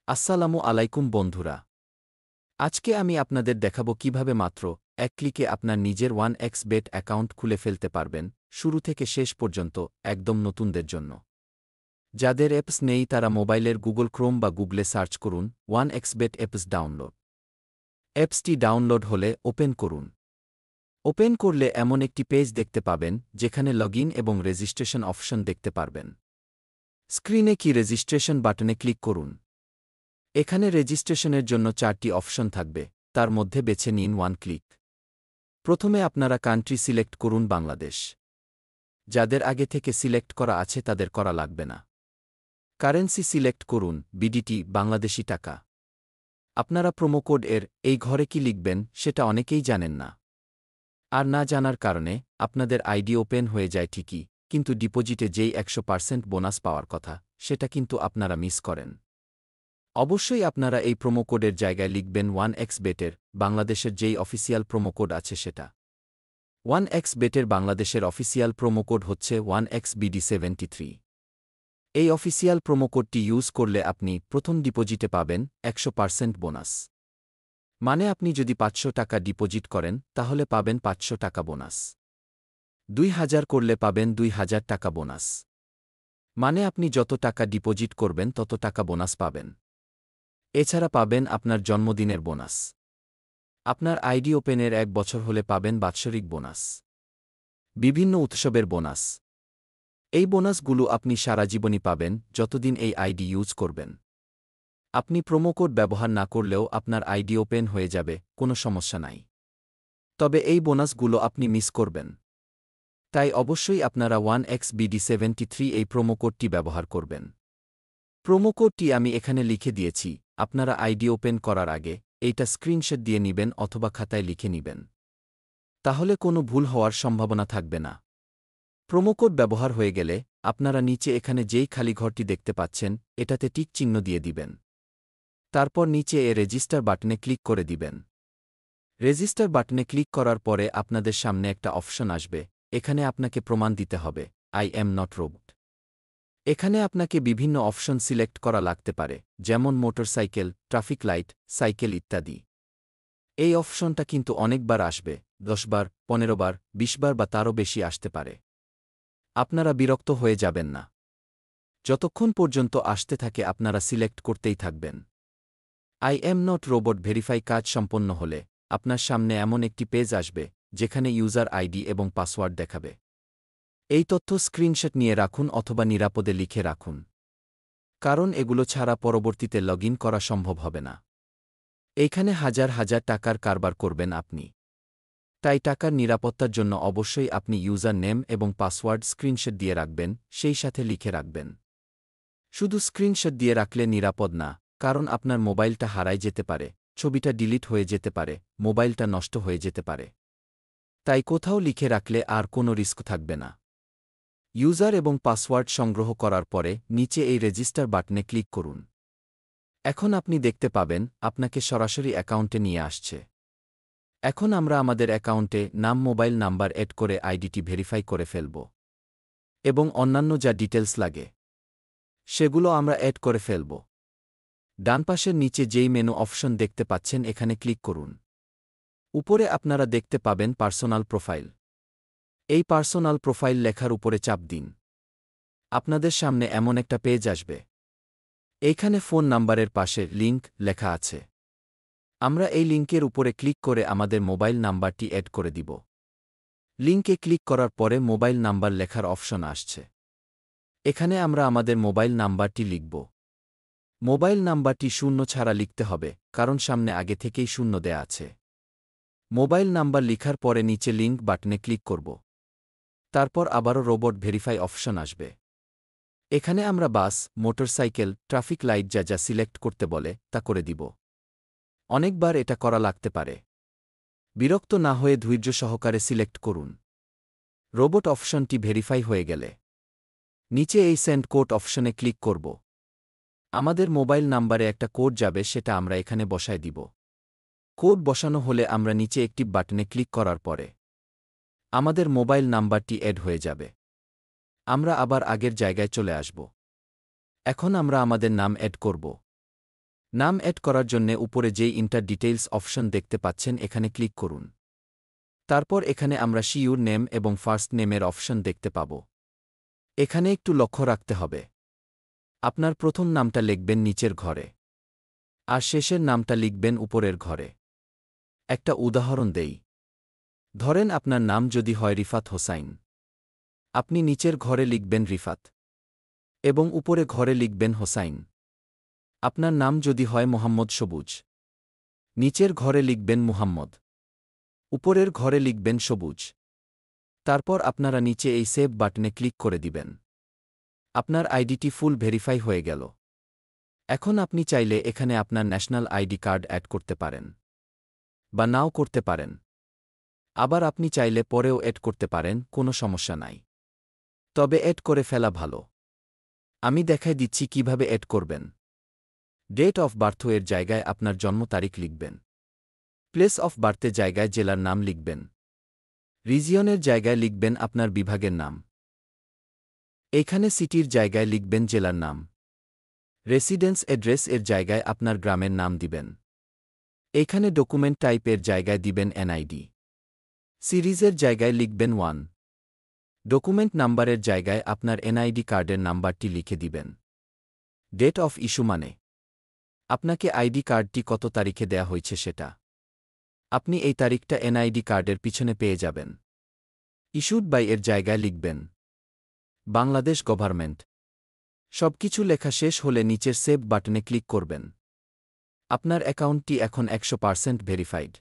আসসালামু আলাইকুম বন্ধুরা। আজকে আমি আপনাদের দেখাবো কিভাবে মাত্র এক ক্লিকে আপনার নিজের 1xBet অ্যাকাউন্ট খুলে ফেলতে পারবেন, শুরু থেকে শেষ পর্যন্ত, একদম নতুনদের জন্য। যাদের অ্যাপস নেই তারা মোবাইলের গুগল ক্রোম বা গুগলে সার্চ করুন 1xBet অ্যাপস ডাউনলোড। অ্যাপসটি ডাউনলোড হলে ওপেন করুন। ওপেন করলে এমন একটি পেজ দেখতে পাবেন যেখানে লগইন এবং রেজিস্ট্রেশন অপশন দেখতে পারবেন। স্ক্রিনে কি রেজিস্ট্রেশন বাটনে ক্লিক করুন। এখানে রেজিস্ট্রেশনের জন্য 4টি অপশন থাকবে, তার মধ্যে বেছে নিন 1 ক্লিক। প্রথমে আপনারা কান্ট্রি সিলেক্ট করুন বাংলাদেশ। যাদের আগে থেকে সিলেক্ট করা আছে তাদের করা লাগবে না। কারেন্সি সিলেক্ট করুন বিডিটি, বাংলাদেশি টাকা। আপনারা প্রোমোকোড এর এই ঘরে কি লিখবেন সেটা অনেকেই জানেন না। আর না জানার কারণে আপনাদের আইডি ওপেন হয়ে যায় ঠিকই, কিন্তু ডিপোজিটে যেই 100% বোনাস পাওয়ার কথা সেটা কিন্তু আপনারা মিস করেন। অবশ্যই আপনারা এই প্রোমোকোডের জায়গায় লিখবেন 1xBet-এর বাংলাদেশের যেই অফিসিয়াল প্রোমোকোড আছে সেটা। 1xBet-এর বাংলাদেশের অফিসিয়াল প্রোমোকোড হচ্ছে 1xBD73। এই অফিসিয়াল প্রোমোকোডটি ইউজ করলে আপনি প্রথম ডিপোজিটে পাবেন 100% বোনাস। মানে আপনি যদি 500 টাকা ডিপোজিট করেন তাহলে পাবেন 500 টাকা বোনাস। 2000 করলে পাবেন 2000 টাকা বোনাস। মানে আপনি যত টাকা ডিপোজিট করবেন তত টাকা বোনাস পাবেন। এছাড়া পাবেন আপনার জন্মদিনের বোনাস। আপনার আইডি ওপেনের 1 বছর হলে পাবেন বাৎসরিক বোনাস। বিভিন্ন উৎসবের বোনাস। এই বোনাসগুলো আপনি সারা জীবনই পাবেন যতদিন এই আইডি ইউজ করবেন। আপনি প্রোমোকোড ব্যবহার না করলেও আপনার আইডি ওপেন হয়ে যাবে, কোনো সমস্যা নাই। তবে এই বোনাসগুলো আপনি মিস করবেন। তাই অবশ্যই আপনারা 1xBD73 এই প্রোমোকোডটি ব্যবহার করবেন। প্রোমোকোডটি আমি এখানে লিখে দিয়েছি, আপনারা আইডি ওপেন করার আগে এইটা স্ক্রিনশট দিয়ে নিবেন অথবা খাতায় লিখে নিবেন। তাহলে কোনো ভুল হওয়ার সম্ভাবনা থাকবে না। প্রোমোকোড ব্যবহার হয়ে গেলে আপনারা নিচে এখানে যেই খালি ঘরটি দেখতে পাচ্ছেন এটাতে টিক চিহ্ন দিয়ে দিবেন। তারপর নিচে রেজিস্টার বাটনে ক্লিক করে দিবেন। রেজিস্টার বাটনে ক্লিক করার পরে আপনাদের সামনে একটা অপশন আসবে, এখানে আপনাকে প্রমাণ দিতে হবে আই অ্যাম নট রোবট। এখানে আপনাকে বিভিন্ন অপশন সিলেক্ট করা লাগতে পারে, যেমন মোটরসাইকেল, ট্রাফিক লাইট, সাইকেল ইত্যাদি। এই অপশনটা কিন্তু অনেকবার আসবে, 10 বার, 15 বার, 20 বার বা তারও বেশি আসতে পারে। আপনারা বিরক্ত হয়ে যাবেন না। যতক্ষণ পর্যন্ত আসতে থাকে আপনারা সিলেক্ট করতেই থাকবেন। I am not robot verify কাজ সম্পন্ন হলে আপনার সামনে এমন একটি পেজ আসবে যেখানে ইউজার আইডি এবং পাসওয়ার্ড দেখাবে। এই তথ্য স্ক্রিনশট নিয়ে রাখুন অথবা নিরাপদে লিখে রাখুন। কারণ এগুলো ছাড়া পরবর্তীতে লগইন করা সম্ভব হবে না। এইখানে হাজার হাজার টাকার কারবার করবেন আপনি। তাই টাকার নিরাপত্তার জন্য অবশ্যই আপনি ইউজার নেম এবং পাসওয়ার্ড স্ক্রিনশট দিয়ে রাখবেন, সেই সাথে লিখে রাখবেন। শুধু স্ক্রিনশট দিয়ে রাখলে নিরাপদ না, কারণ আপনার মোবাইলটা হারায় যেতে পারে, ছবিটা ডিলিট হয়ে যেতে পারে, মোবাইলটা নষ্ট হয়ে যেতে পারে। তাই কোথাও লিখে রাখলে আর কোনো রিস্ক থাকবে না। ইউজার এবং পাসওয়ার্ড সংগ্রহ করার পরে নিচে এই রেজিস্টার বাটনে ক্লিক করুন। এখন আপনি দেখতে পাবেন আপনাকে সরাসরি অ্যাকাউন্টে নিয়ে আসছে। এখন আমরা আমাদের অ্যাকাউন্টে নাম, মোবাইল নাম্বার এড করে আইডিটি ভেরিফাই করে ফেলব। এবং অন্যান্য যা ডিটেলস লাগে সেগুলো আমরা এড করে ফেলব। ডানপাশের নিচে যেই মেনু অপশন দেখতে পাচ্ছেন এখানে ক্লিক করুন। উপরে আপনারা দেখতে পাবেন পার্সোনাল প্রোফাইল। এই পার্সোনাল প্রোফাইল লেখার উপরে চাপ দিন। আপনাদের সামনে এমন একটা পেজ আসবে। এইখানে ফোন নাম্বারের পাশে লিংক লেখা আছে। আমরা এই লিংকের উপরে ক্লিক করে আমাদের মোবাইল নাম্বারটি এড করে দিব। লিংকে ক্লিক করার পরে মোবাইল নাম্বার লেখার অপশন আসছে। এখানে আমরা আমাদের মোবাইল নাম্বারটি লিখব। মোবাইল নাম্বারটি 0 ছাড়া লিখতে হবে, কারণ সামনে আগে থেকেই 0 দেয়া আছে। মোবাইল নাম্বার লিখার পরে নিচে লিংক বাটনে ক্লিক করব। তারপর আবারও রোবট ভেরিফাই অপশন আসবে। এখানে আমরা বাস, মোটরসাইকেল, ট্রাফিক লাইট যা যা সিলেক্ট করতে বলে তা করে দিব। অনেকবার এটা করা লাগতে পারে। বিরক্ত না হয়ে ধৈর্য সহকারে সিলেক্ট করুন। রোবট অপশনটি ভেরিফাই হয়ে গেলে নিচে এই সেন্ড কোড অপশনে ক্লিক করব। আমাদের মোবাইল নাম্বারে একটা কোড যাবে, সেটা আমরা এখানে বসায় দিব। কোড বসানো হলে আমরা নিচে একটি বাটনে ক্লিক করার পরে আমাদের মোবাইল নাম্বারটি এড হয়ে যাবে। আমরা আবার আগের জায়গায় চলে আসব। এখন আমরা আমাদের নাম এড করব। নাম অ্যাড করার জন্যে উপরে যেই ইন্টার ডিটেইলস অপশন দেখতে পাচ্ছেন এখানে ক্লিক করুন। তারপর এখানে আমরা শিওর নেম এবং ফার্স্ট নেমের অপশন দেখতে পাব। এখানে একটু লক্ষ্য রাখতে হবে। আপনার প্রথম নামটা লিখবেন নিচের ঘরে, আর শেষের নামটা লিখবেন উপরের ঘরে। একটা উদাহরণ দেই। ধরেন আপনার নাম যদি হয় রিফাত হোসাইন, আপনি নিচের ঘরে লিখবেন রিফাত এবং উপরে ঘরে লিখবেন হোসাইন। আপনার নাম যদি হয় মোহাম্মদ সবুজ, নিচের ঘরে লিখবেন মুহাম্মদ, উপরের ঘরে লিখবেন সবুজ। তারপর আপনারা নিচে এই সেভ বাটনে ক্লিক করে দিবেন। আপনার আইডিটি ফুল ভেরিফাই হয়ে গেল। এখন আপনি চাইলে এখানে আপনার ন্যাশনাল আইডি কার্ড অ্যাড করতে পারেন বা নাও করতে পারেন। আবার আপনি চাইলে পরেও অ্যাড করতে পারেন, কোনো সমস্যা নাই। তবে অ্যাড করে ফেলা ভালো। আমি দেখাই দিচ্ছি কিভাবে অ্যাড করবেন। ডেট অফ বার্থ এর জায়গায় আপনার জন্ম তারিখ লিখবেন। প্লেস অফ বার্থে জায়গায় জেলার নাম লিখবেন। রিজিয়নের জায়গায় লিখবেন আপনার বিভাগের নাম। এইখানে সিটির জায়গায় লিখবেন জেলার নাম। রেসিডেন্স অ্যাড্রেস এর জায়গায় আপনার গ্রামের নাম দিবেন। এইখানে ডকুমেন্ট টাইপের জায়গায় দিবেন এনআইডি। সিরিজের জায়গায় লিখবেন 1। ডকুমেন্ট নাম্বারের জায়গায় আপনার এনআইডি কার্ডের নাম্বারটি লিখে দিবেন। ডেট অফ ইস্যু মানে আপনাকে আইডি কার্ডটি কত তারিখে দেয়া হয়েছে সেটা। আপনি এই তারিখটা এনআইডি কার্ডের পিছনে পেয়ে যাবেন। ইস্যুড বাই এর জায়গায় লিখবেন বাংলাদেশ গভর্নমেন্ট। সবকিছু লেখা শেষ হলে নিচের সেভ বাটনে ক্লিক করবেন। আপনার অ্যাকাউন্টটি এখন 100% ভেরিফাইড।